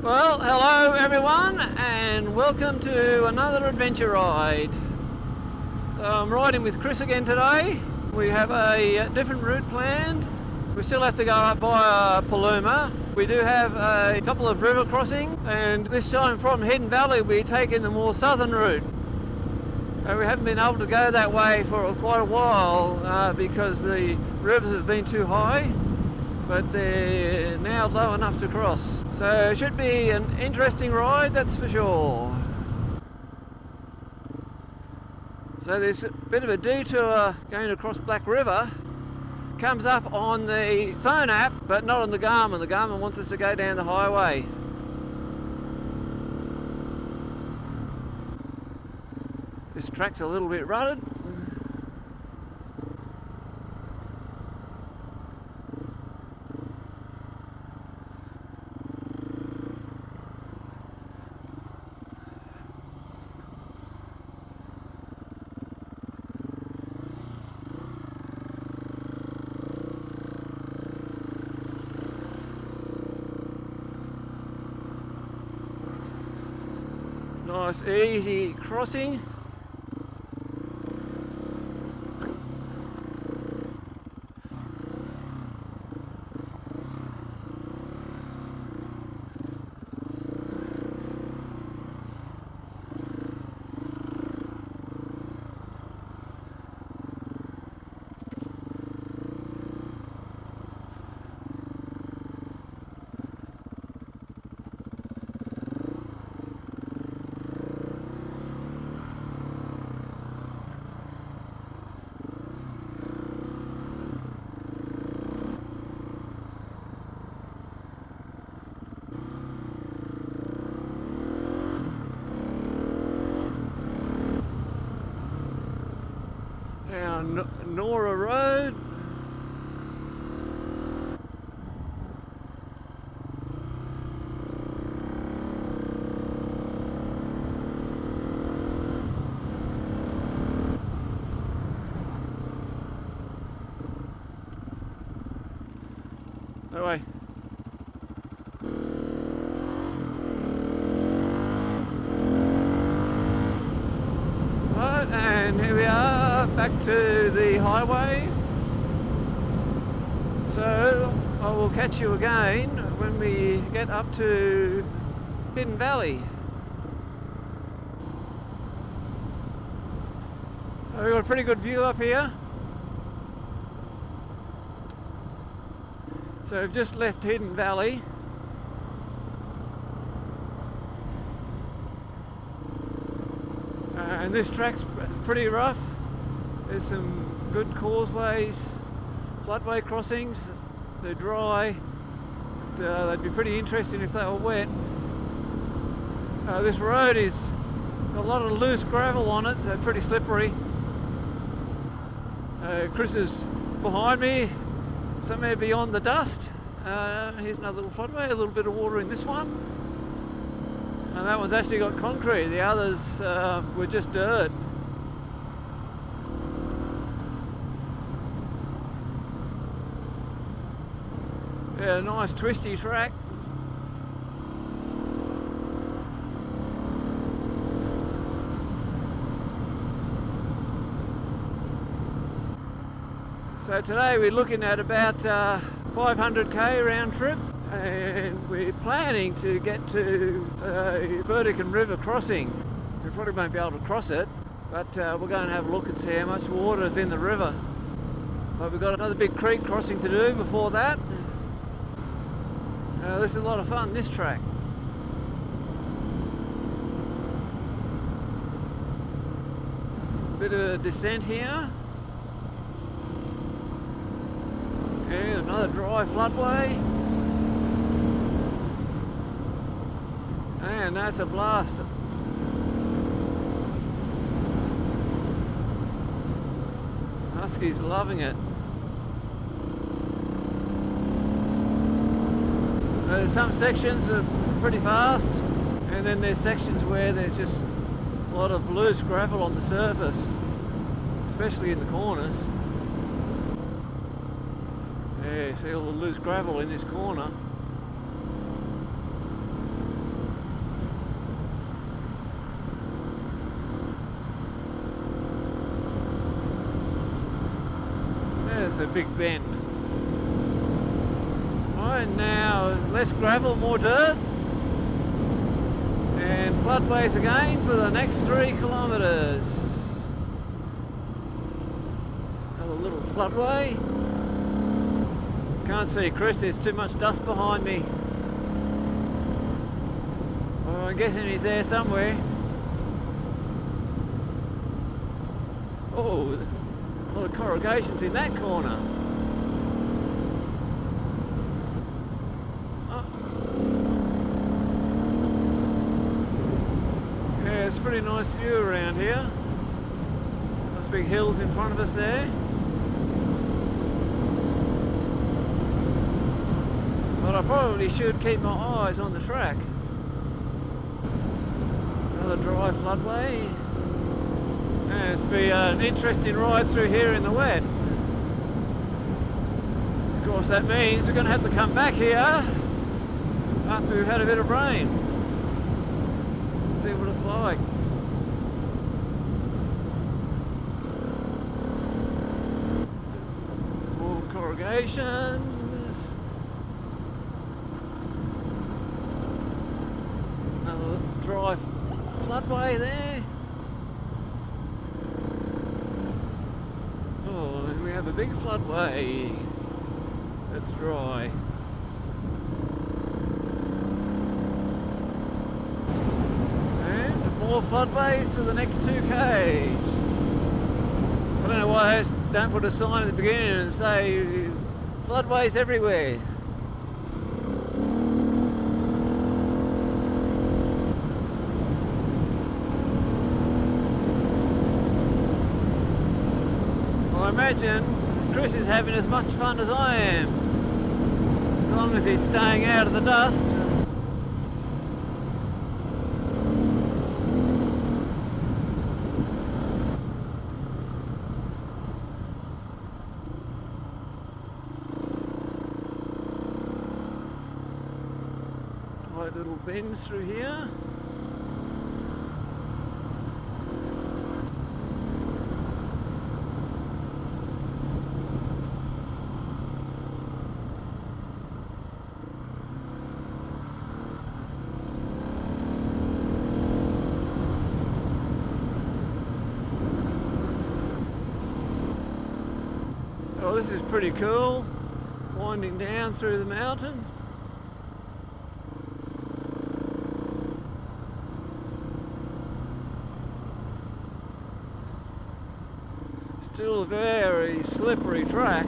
Well, hello everyone and welcome to another adventure ride. I'm riding with Chris again today. We have a different route planned. We still have to go up via Paluma. We do have a couple of river crossings, and this time from Hidden Valley we're taking the more southern route. We haven't been able to go that way for quite a while because the rivers have been too high, but they're now low enough to cross. So it should be an interesting ride, that's for sure. So there's a bit of a detour going across Black River. Comes up on the phone app, but not on the Garmin. The Garmin wants us to go down the highway. This track's a little bit rutted. Nice easy crossing. Nora Road. That way. Right, and here we are, back to the highway. So I will catch you again when we get up to Hidden Valley. We've got a pretty good view up here. So we've just left Hidden Valley. And this track's pretty rough. There's some good causeways, floodway crossings. They're dry. They'd be pretty interesting if they were wet. This road is got a lot of loose gravel on it, so pretty slippery. Chris is behind me, somewhere beyond the dust. Here's another little floodway, a little bit of water in this one. And that one's actually got concrete, the others were just dirt. Yeah, nice twisty track. So today we're looking at about 500k round trip, and we're planning to get to a Burdekin river crossing. We probably won't be able to cross it, but we'll go and have a look and see how much water is in the river. But we've got another big creek crossing to do before that. This is a lot of fun, this track. Bit of a descent here. And another dry floodway. And that's a blast. Husky's loving it. There's some sections that are pretty fast, and then there's sections where there's just a lot of loose gravel on the surface, especially in the corners. Yeah, see all the loose gravel in this corner. it's a big bend. Right, now less gravel, more dirt. And floodways again for the next 3 kilometres. Another little floodway. Can't see Chris, there's too much dust behind me. Well, I'm guessing he's there somewhere. Oh, a lot of corrugations in that corner. It's a pretty nice view around here. Those big hills in front of us there. But I probably should keep my eyes on the track. Another dry floodway. And it's been an interesting ride through here in the wet. Of course that means we're going to have to come back here after we've had a bit of rain. See what it's like. More corrugations. Another dry floodway there. Oh, and we have a big floodway that's dry. More floodways for the next 2 Ks. I don't know why they don't put a sign at the beginning and say floodways everywhere. Well, I imagine Chris is having as much fun as I am, as long as he's staying out of the dust. Little bends through here. Oh, this is pretty cool. Winding down through the mountain. Still a very slippery track.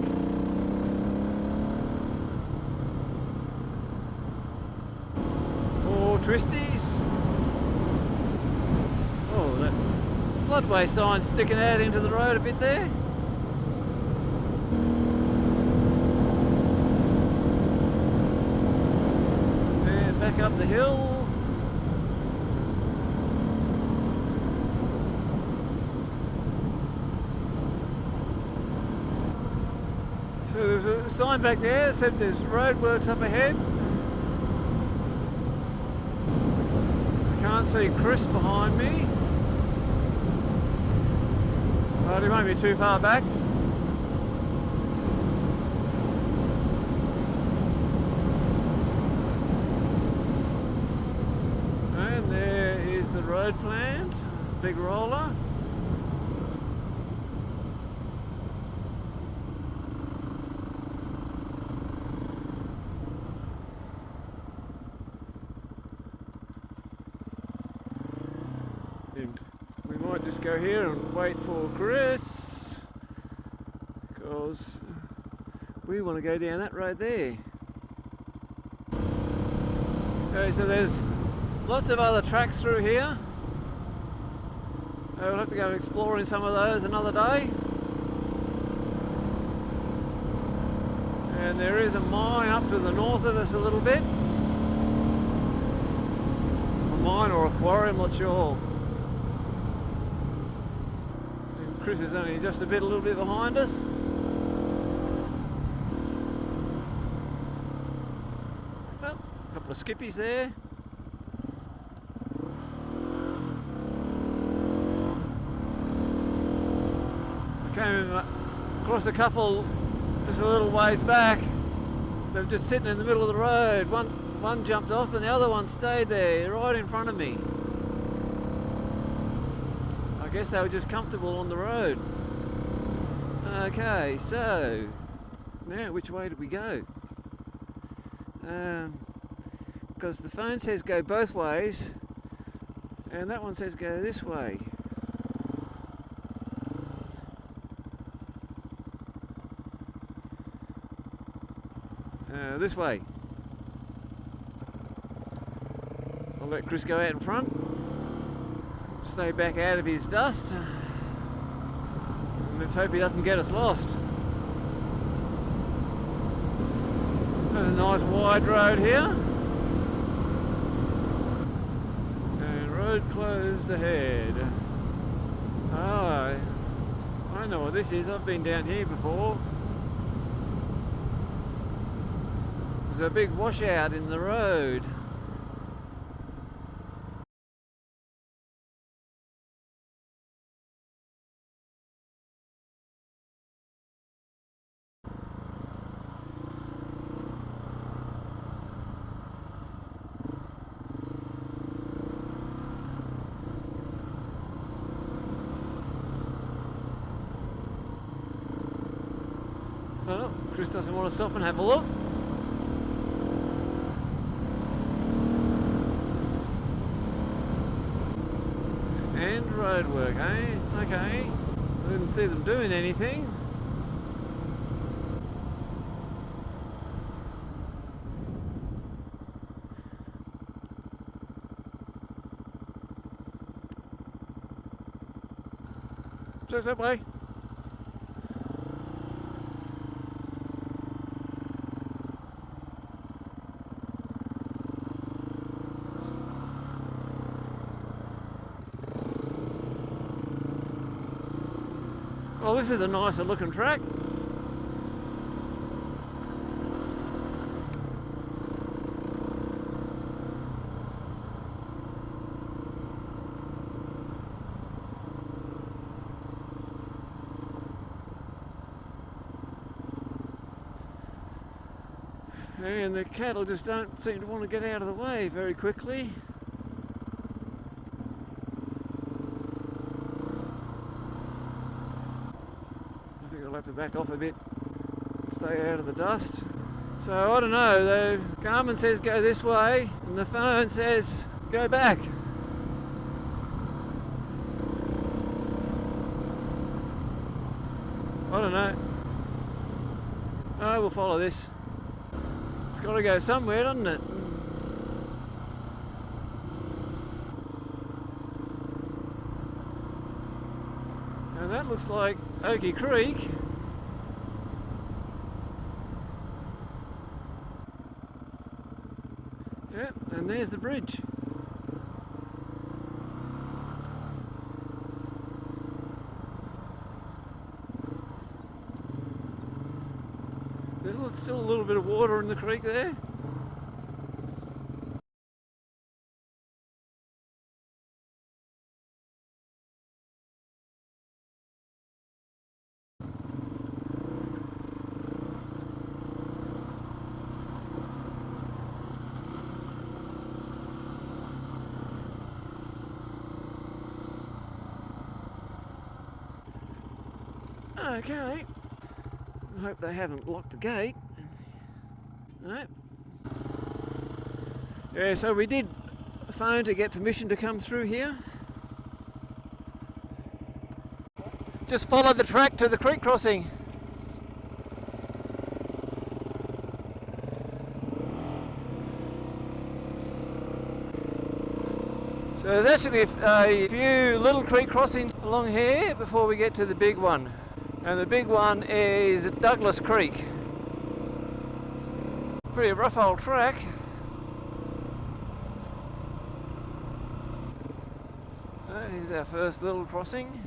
More twisties. Oh, that floodway sign sticking out into the road a bit there. And back up the hill. So there's a sign back there that said there's roadworks up ahead. I can't see Chris behind me, but he won't be too far back. And there is the road plant, big roller. And we might just go here and wait for Chris, because we want to go down that road there. Okay, so there's lots of other tracks through here. We'll have to go exploring some of those another day. And there is a mine up to the north of us a little bit. A mine or a quarry, I'm not sure. Chris is only just a little bit behind us. Oh, a couple of skippies there. I came across a couple just a little ways back. They're just sitting in the middle of the road. One jumped off and the other one stayed there right in front of me. I guess they were just comfortable on the road. Okay, so now which way do we go? Because the phone says go both ways and that one says go this way. This way. I'll let Chris go out in front. Stay back out of his dust. And let's hope he doesn't get us lost. There's a nice wide road here. And road closed ahead. Oh, I know what this is. I've been down here before. There's a big washout in the road. Well, Chris doesn't want to stop and have a look. And road work, eh? Okay. I didn't see them doing anything. So that way. Well, this is a nicer looking track. And the cattle just don't seem to want to get out of the way very quickly. I think I'll have to back off a bit, stay out of the dust. So I don't know, the Garmin says go this way and the phone says go back. I don't know. Oh, we'll follow this. It's got to go somewhere, doesn't it? And that looks like Oakey Creek. Yep, and there's the bridge. There's still a little bit of water in the creek there. Okay. I hope they haven't locked the gate. No. Yeah, so we did phone to get permission to come through here. Just follow the track to the creek crossing. So there's actually a few little creek crossings along here before we get to the big one. And the big one is Douglas Creek. Pretty rough old track. Here's our first little crossing.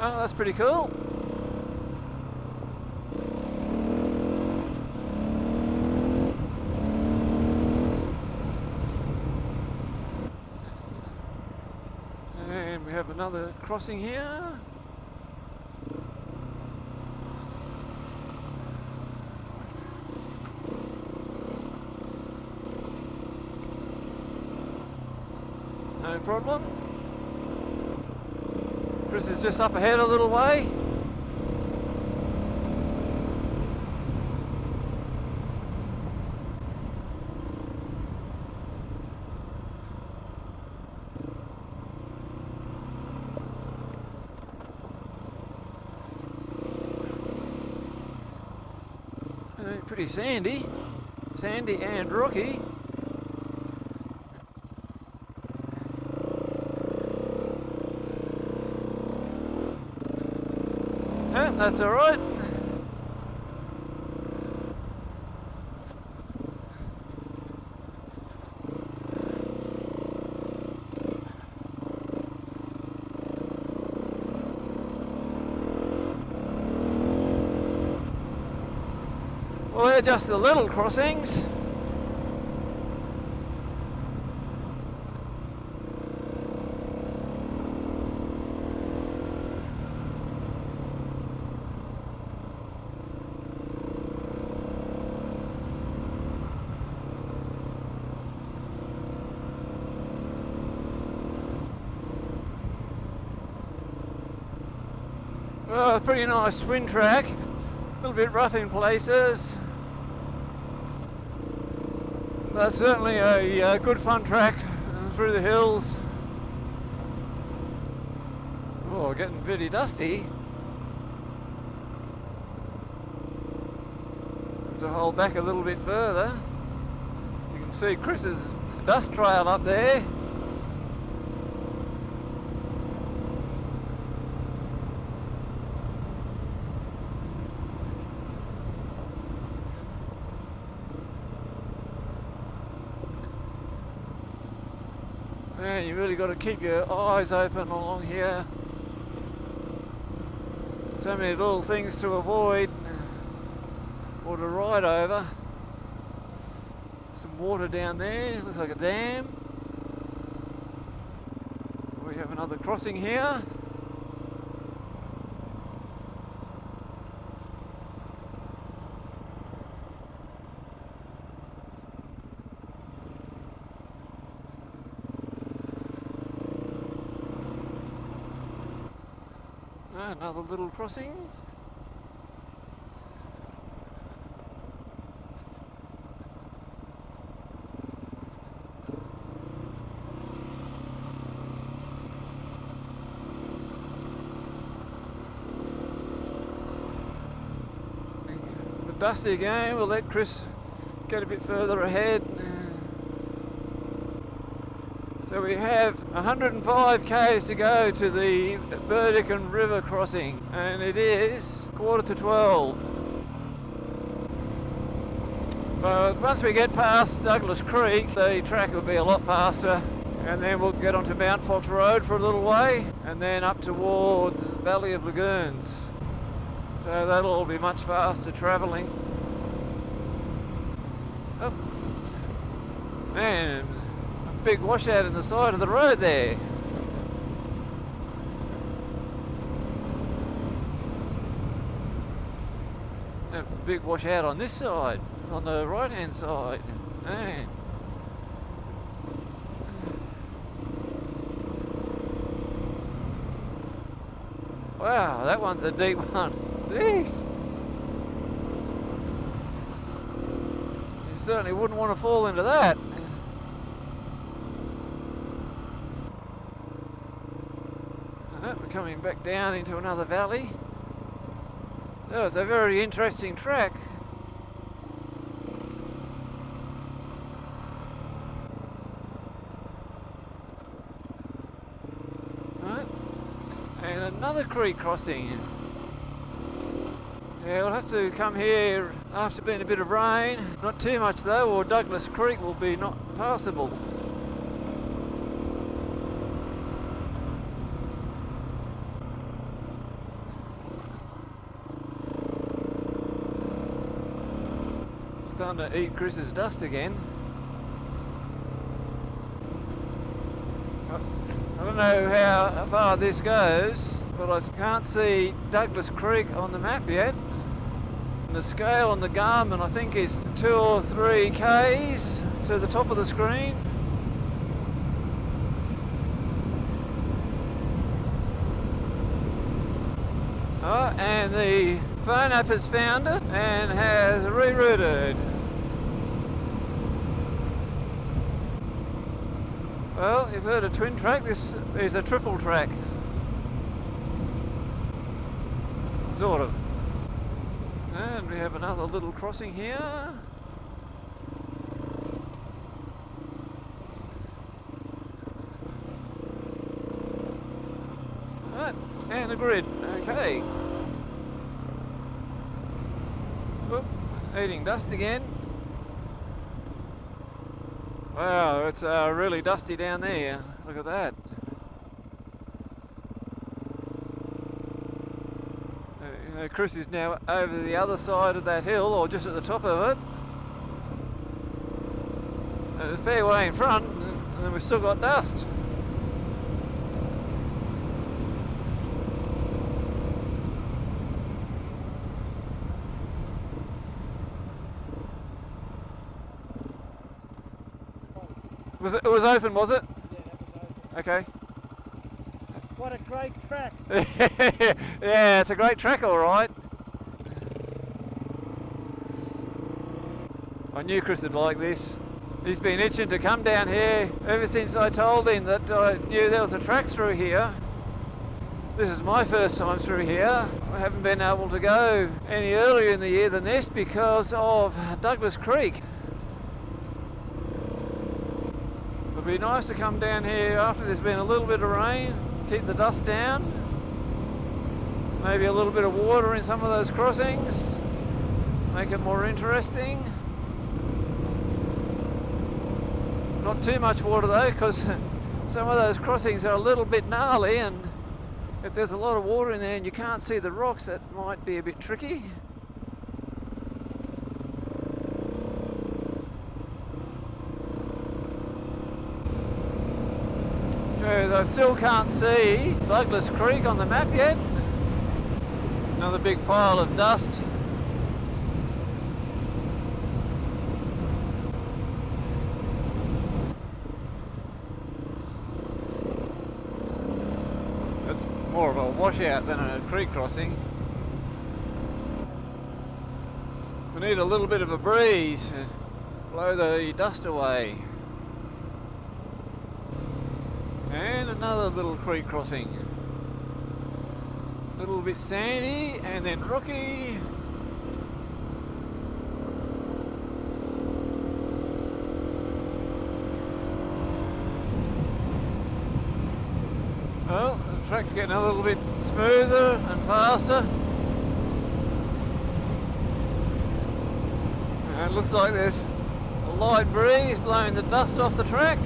Oh, that's pretty cool. And we have another crossing here. No problem. Chris is just up ahead a little way. Pretty sandy and rocky. Yeah, that's all right. Well, they're just the little crossings. Well, pretty nice twin track. A little bit rough in places. That's certainly a good fun track through the hills. Oh, getting pretty dusty. Have to hold back a little bit further. You can see Chris's dust trail up there. Man, you really got to keep your eyes open along here. So many little things to avoid or to ride over. Some water down there, looks like a dam. We have another crossing here. Another little crossing. A bit dusty again, we'll let Chris get a bit further ahead. So we have 105 k's to go to the Burdekin River crossing, and it is 11:45. But once we get past Douglas Creek, the track will be a lot faster, and then we'll get onto Mount Fox Road for a little way, and then up towards Valley of Lagoons. So that'll all be much faster travelling. Oh, man. Big washout in the side of the road there. A big washout on this side, on the right hand side. Man. Wow, that one's a deep one. Jeez. You certainly wouldn't want to fall into that. We're coming back down into another valley. That was a very interesting track. Right. And another creek crossing. Yeah, we'll have to come here after being a bit of rain. Not too much though, or Douglas Creek will be not passable. Starting to eat Chris's dust again. I don't know how far this goes, but I can't see Douglas Creek on the map yet. And the scale on the Garmin I think is 2 or 3 k's to the top of the screen. Oh, and the phone app has found it and has rerouted. Well, you've heard of twin track, this is a triple track. Sort of. And we have another little crossing here. Right, and a grid, okay. Oop, eating dust again. Wow, it's really dusty down there. Look at that. Chris is now over the other side of that hill, or just at the top of it. A fair way in front, and then we've still got dust. It was open, was it? Yeah, that was open. Okay. What a great track. Yeah, it's a great track, all right. I knew Chris would like this. He's been itching to come down here ever since I told him that I knew there was a track through here. This is my first time through here. I haven't been able to go any earlier in the year than this because of Douglas Creek. It'd be nice to come down here after there's been a little bit of rain, keep the dust down, maybe a little bit of water in some of those crossings, make it more interesting. Not too much water though, because some of those crossings are a little bit gnarly, and if there's a lot of water in there and you can't see the rocks, that might be a bit tricky. I still can't see Douglas Creek on the map yet. Another big pile of dust. It's more of a washout than a creek crossing. We need a little bit of a breeze to blow the dust away. And another little creek crossing. A little bit sandy and then rocky. Well, the track's getting a little bit smoother and faster. And it looks like there's a light breeze blowing the dust off the track.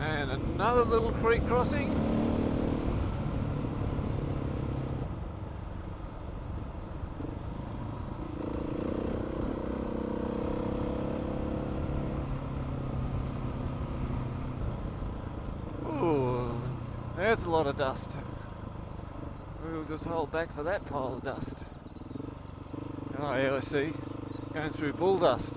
And another little creek crossing. Ooh, there's a lot of dust. We'll just hold back for that pile of dust. Oh yeah, I see. Going through bull dust.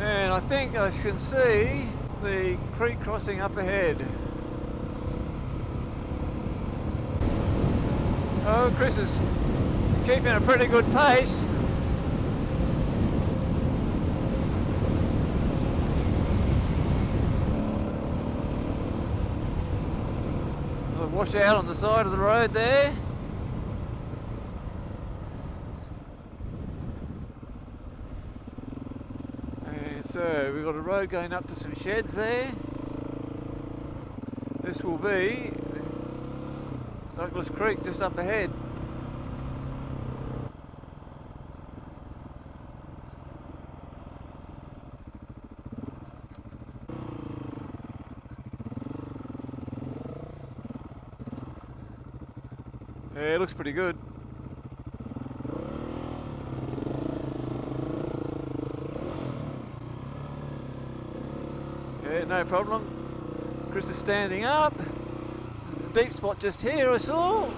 And I think I can see the creek crossing up ahead. Oh, Chris is keeping a pretty good pace. I'll wash out on the side of the road there. So we've got a road going up to some sheds there. This will be Douglas Creek just up ahead. Yeah, it looks pretty good. Yeah, no problem. Chris is standing up. Deep spot just here, I saw.